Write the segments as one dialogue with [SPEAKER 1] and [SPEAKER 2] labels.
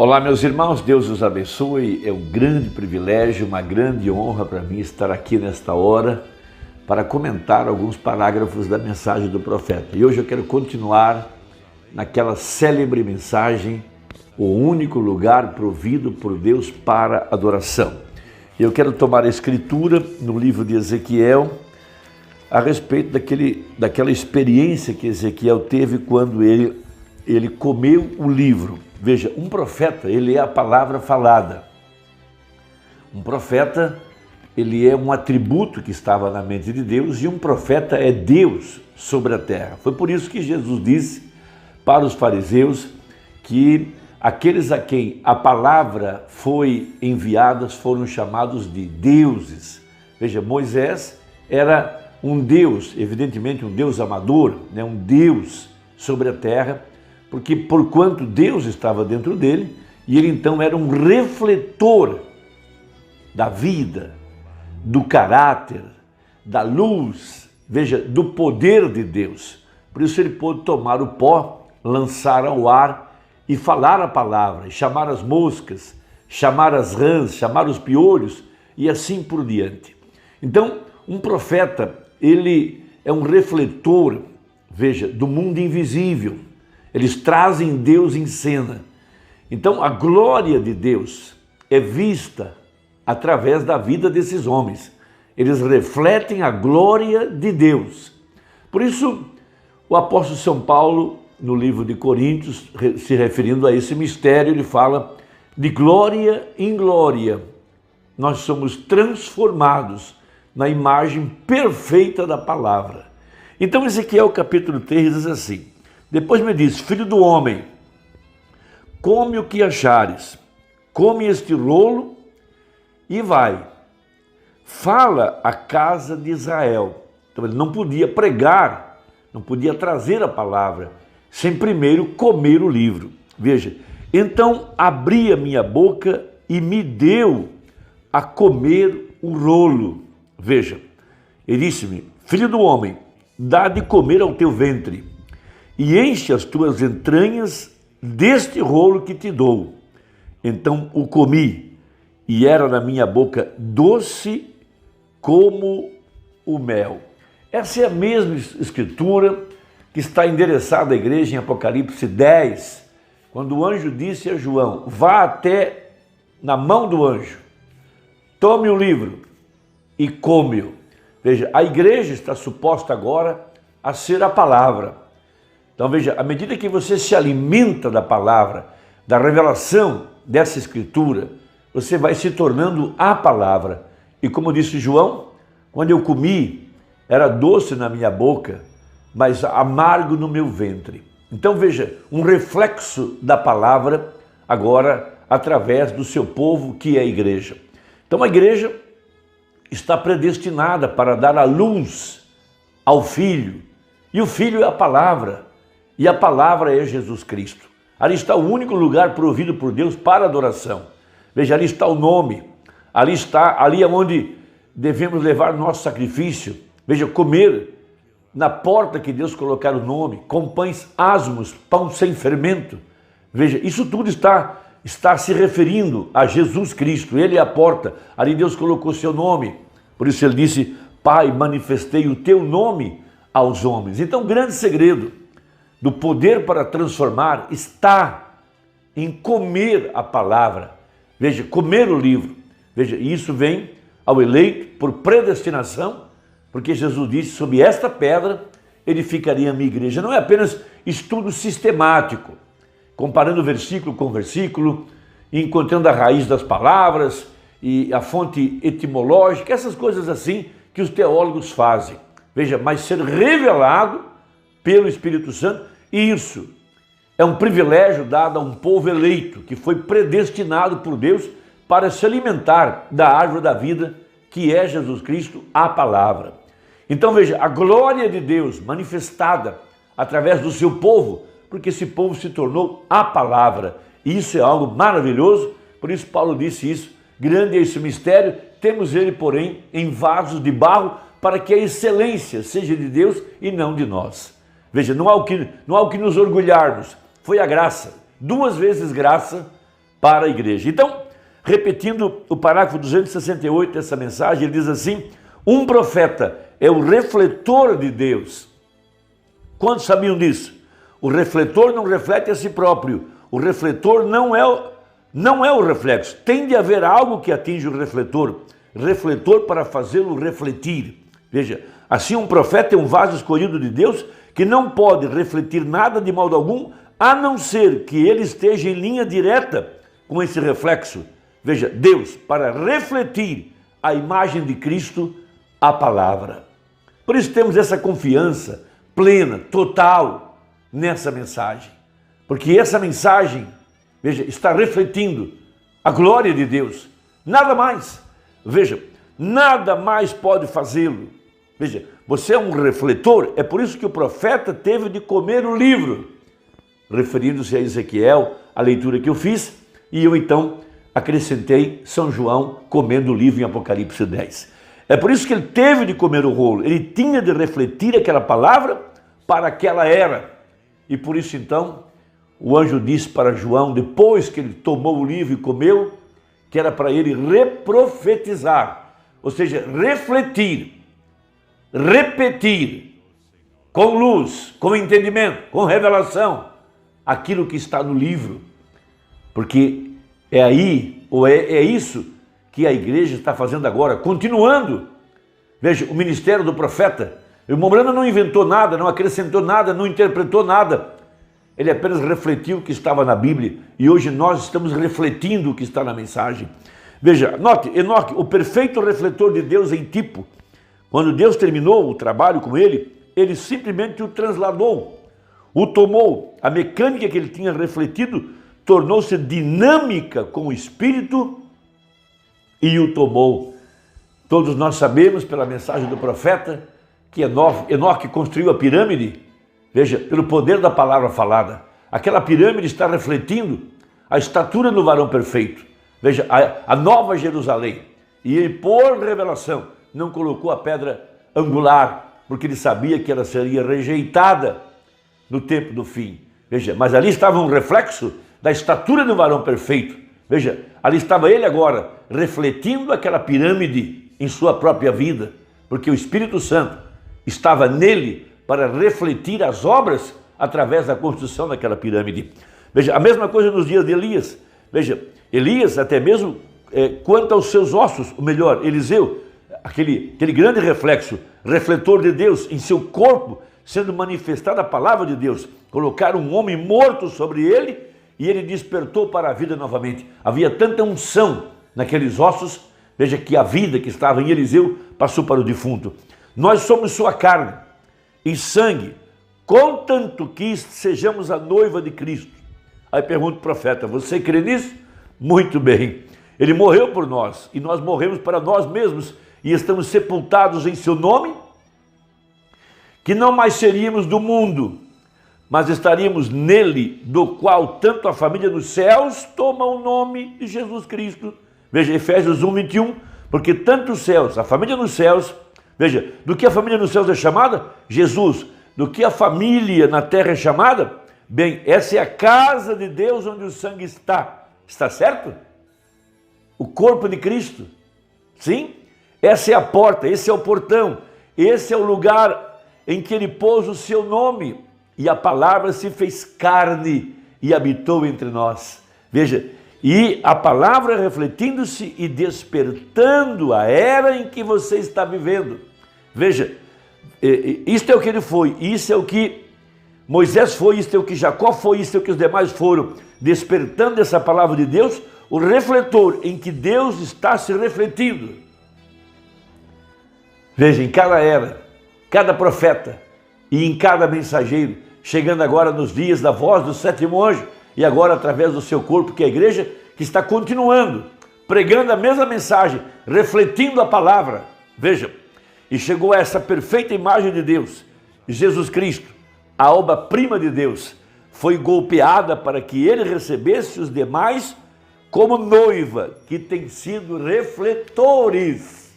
[SPEAKER 1] Olá, meus irmãos, Deus os abençoe. É um grande privilégio, uma grande honra para mim estar aqui nesta hora para comentar alguns parágrafos da mensagem do profeta. E hoje eu quero continuar naquela célebre mensagem, o único lugar provido por Deus para adoração. E eu quero tomar a escritura no livro de Ezequiel a respeito daquela experiência que Ezequiel teve quando ele comeu o livro. Veja, um profeta, ele é a palavra falada. Um profeta, ele é um atributo que estava na mente de Deus, e um profeta é Deus sobre a terra. Foi por isso que Jesus disse para os fariseus que aqueles a quem a palavra foi enviada foram chamados de deuses. Veja, Moisés era um Deus, evidentemente um Deus amador, um Deus sobre a terra, porque porquanto Deus estava dentro dele, e ele então era um refletor da vida, do caráter, da luz, veja, do poder de Deus. Por isso ele pôde tomar o pó, lançar ao ar e falar a palavra, chamar as moscas, chamar as rãs, chamar os piolhos e assim por diante. Então, um profeta, ele é um refletor, veja, do mundo invisível. Eles trazem Deus em cena. Então, a glória de Deus é vista através da vida desses homens. Eles refletem a glória de Deus. Por isso, o apóstolo São Paulo, no livro de Coríntios, se referindo a esse mistério, ele fala de glória em glória. Nós somos transformados na imagem perfeita da palavra. Então, Ezequiel capítulo 3 diz assim: depois me diz, filho do homem, come o que achares, come este rolo e vai. Fala à casa de Israel. Então ele não podia pregar, não podia trazer a palavra, sem primeiro comer o livro. Veja, então abri a minha boca e me deu a comer o rolo. Veja, ele disse-me, filho do homem, dá de comer ao teu ventre, e enche as tuas entranhas deste rolo que te dou. Então o comi, e era na minha boca doce como o mel. Essa é a mesma escritura que está endereçada à igreja em Apocalipse 10, quando o anjo disse a João, vá até na mão do anjo, tome o livro e come-o. Veja, a igreja está suposta agora a ser a palavra. Então veja, à medida que você se alimenta da palavra, da revelação dessa escritura, você vai se tornando a palavra. E como disse João, quando eu comi, era doce na minha boca, mas amargo no meu ventre. Então veja, um reflexo da palavra agora através do seu povo que é a igreja. Então a igreja está predestinada para dar a luz ao Filho, e o Filho é a palavra. E a palavra é Jesus Cristo. Ali está o único lugar provido por Deus para adoração. Veja, ali está o nome. Ali é onde devemos levar nosso sacrifício. Veja, comer na porta que Deus colocar o nome, com pães asmos, pão sem fermento. Veja, isso tudo está se referindo a Jesus Cristo. Ele é a porta. Ali Deus colocou seu nome. Por isso ele disse, Pai, manifestei o teu nome aos homens. Então, grande segredo do poder para transformar está em comer a palavra. Veja, comer o livro. Veja, isso vem ao eleito por predestinação, porque Jesus disse, sob esta pedra edificaria a minha igreja. Não é apenas estudo sistemático, comparando versículo com versículo, encontrando a raiz das palavras e a fonte etimológica, essas coisas assim que os teólogos fazem. Veja, mas ser revelado pelo Espírito Santo, e isso é um privilégio dado a um povo eleito, que foi predestinado por Deus para se alimentar da árvore da vida, que é Jesus Cristo, a palavra. Então veja, a glória de Deus manifestada através do seu povo, porque esse povo se tornou a palavra, e isso é algo maravilhoso. Por isso Paulo disse isso, grande é esse mistério, temos ele, porém, em vasos de barro, para que a excelência seja de Deus e não de nós. Veja, não há o que nos orgulharmos, foi a graça, 2 vezes graça, para a igreja. Então, repetindo o parágrafo 268 dessa mensagem, ele diz assim: um profeta é o refletor de Deus. Quantos sabiam disso? O refletor não reflete a si próprio. O refletor não é o reflexo. Tem de haver algo que atinge o refletor para fazê-lo refletir. Veja, assim um profeta é um vaso escolhido de Deus que não pode refletir nada de modo algum, a não ser que ele esteja em linha direta com esse reflexo. Veja, Deus, para refletir a imagem de Cristo, a palavra. Por isso temos essa confiança plena, total, nessa mensagem. Porque essa mensagem, veja, está refletindo a glória de Deus. Nada mais. Veja, nada mais pode fazê-lo. Veja, você é um refletor, é por isso que o profeta teve de comer o livro. Referindo-se a Ezequiel, a leitura que eu fiz, e eu então acrescentei São João comendo o livro em Apocalipse 10. É por isso que ele teve de comer o rolo, ele tinha de refletir aquela palavra para aquela era. E por isso então, o anjo disse para João, depois que ele tomou o livro e comeu, que era para ele reprofetizar, ou seja, refletir, repetir, com luz, com entendimento, com revelação, aquilo que está no livro. Porque é aí, ou é isso que a igreja está fazendo agora, continuando. Veja, o ministério do profeta. O irmão Branham não inventou nada, não acrescentou nada, não interpretou nada. Ele apenas refletiu o que estava na Bíblia. E hoje nós estamos refletindo o que está na mensagem. Veja, note, Enoque, o perfeito refletor de Deus em tipo. Quando Deus terminou o trabalho com ele, ele simplesmente o transladou, o tomou. A mecânica que ele tinha refletido tornou-se dinâmica com o Espírito e o tomou. Todos nós sabemos, pela mensagem do profeta, que Enoque construiu a pirâmide, veja, pelo poder da palavra falada. Aquela pirâmide está refletindo a estatura do varão perfeito. Veja, a nova Jerusalém. E ele, por revelação, não colocou a pedra angular, porque ele sabia que ela seria rejeitada no tempo do fim. Veja, mas ali estava um reflexo da estatura do varão perfeito. Veja, ali estava ele agora, refletindo aquela pirâmide em sua própria vida, porque o Espírito Santo estava nele para refletir as obras através da construção daquela pirâmide. Veja, a mesma coisa nos dias de Elias. Veja, Elias, até mesmo quanto aos seus ossos, ou melhor, Eliseu, aquele grande reflexo, refletor de Deus em seu corpo, sendo manifestada a palavra de Deus. Colocaram um homem morto sobre ele e ele despertou para a vida novamente. Havia tanta unção naqueles ossos, veja que a vida que estava em Eliseu passou para o defunto. Nós somos sua carne e sangue, contanto que sejamos a noiva de Cristo. Aí pergunta o profeta, você crê nisso? Muito bem. Ele morreu por nós e nós morremos para nós mesmos e estamos sepultados em seu nome, que não mais seríamos do mundo, mas estaríamos nele, do qual tanto a família nos céus toma o nome de Jesus Cristo. Veja, Efésios 1:21, porque tanto os céus, a família nos céus, veja, do que a família nos céus é chamada? Jesus. Do que a família na terra é chamada? Bem, essa é a casa de Deus onde o sangue está. Está certo? O corpo de Cristo. Sim? Essa é a porta, esse é o portão, esse é o lugar em que ele pôs o seu nome. E a palavra se fez carne e habitou entre nós. Veja, e a palavra refletindo-se e despertando a era em que você está vivendo. Veja, isto é o que ele foi, isso é o que Moisés foi, isto é o que Jacó foi, isto é o que os demais foram. Despertando essa palavra de Deus, o refletor em que Deus está se refletindo. Veja, em cada era, cada profeta e em cada mensageiro, chegando agora nos dias da voz do sétimo anjo e agora através do seu corpo, que é a igreja, que está continuando, pregando a mesma mensagem, refletindo a palavra. Veja, e chegou a essa perfeita imagem de Deus, Jesus Cristo, a obra-prima de Deus, foi golpeada para que ele recebesse os demais como noiva, que tem sido refletores.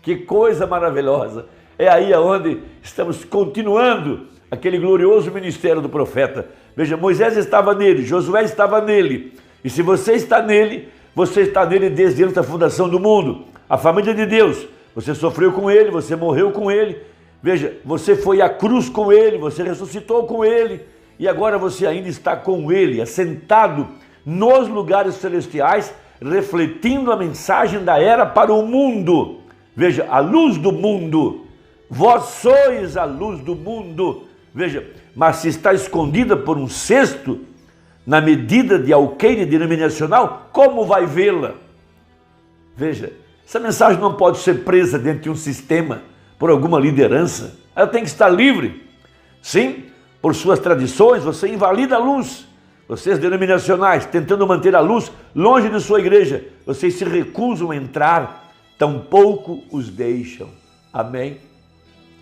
[SPEAKER 1] Que coisa maravilhosa! É aí onde estamos continuando aquele glorioso ministério do profeta. Veja, Moisés estava nele, Josué estava nele, E se você está nele desde antes da fundação do mundo. A família de Deus, você sofreu com ele, você morreu com ele. Veja, você foi à cruz com ele, você ressuscitou com ele. E agora você ainda está com ele, assentado nos lugares celestiais, refletindo a mensagem da era para o mundo. Veja, a luz do mundo. Vós sois a luz do mundo. Veja, mas se está escondida por um cesto, na medida de alqueire denominacional, como vai vê-la? Veja, essa mensagem não pode ser presa dentro de um sistema por alguma liderança. Ela tem que estar livre. Sim, por suas tradições, você invalida a luz. Vocês denominacionais, tentando manter a luz longe de sua igreja, vocês se recusam a entrar, tampouco os deixam. Amém?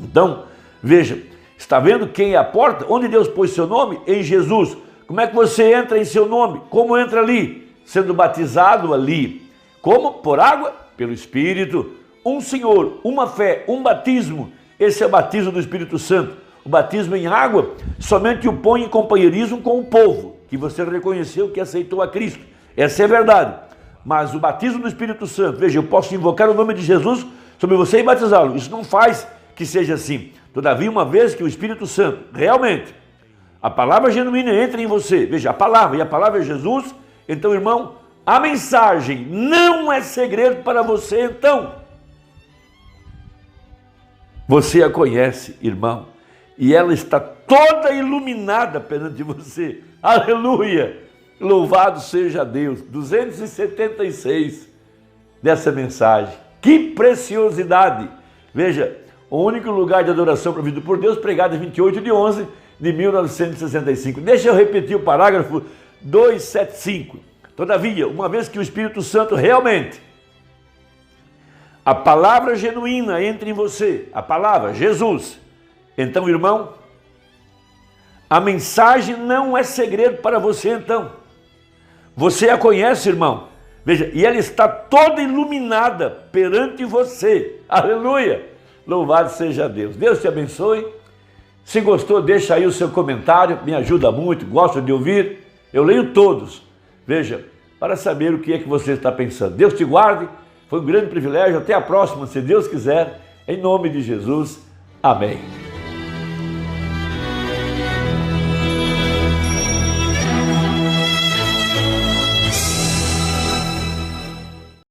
[SPEAKER 1] Então, veja, está vendo quem é a porta? Onde Deus pôs seu nome? Em Jesus. Como é que você entra em seu nome? Como entra ali? Sendo batizado ali. Como? Por água? Pelo Espírito. Um Senhor, uma fé, um batismo. Esse é o batismo do Espírito Santo. O batismo em água somente o põe em companheirismo com o povo, que você reconheceu que aceitou a Cristo. Essa é a verdade. Mas o batismo do Espírito Santo, veja, eu posso invocar o nome de Jesus sobre você e batizá-lo. Isso não faz que seja assim. Todavia, uma vez que o Espírito Santo realmente, a palavra genuína entra em você, veja, a palavra, e a palavra é Jesus, então, irmão, a mensagem não é segredo para você, então. Você a conhece, irmão, e ela está toda iluminada perante você. Aleluia! Louvado seja Deus. 276 dessa mensagem. Que preciosidade! Veja, o único lugar de adoração provido por Deus, pregado em 28 de 11 de 1965. Deixa eu repetir o parágrafo 275. Todavia, uma vez que o Espírito Santo realmente, a palavra genuína entra em você, a palavra, Jesus, então, irmão, a mensagem não é segredo para você, então. Você a conhece, irmão. Veja, e ela está toda iluminada perante você. Aleluia! Louvado seja Deus. Deus te abençoe. Se gostou, deixa aí o seu comentário. Me ajuda muito, gosto de ouvir. Eu leio todos. Veja, para saber o que é que você está pensando. Deus te guarde. Foi um grande privilégio. Até a próxima, se Deus quiser. Em nome de Jesus. Amém.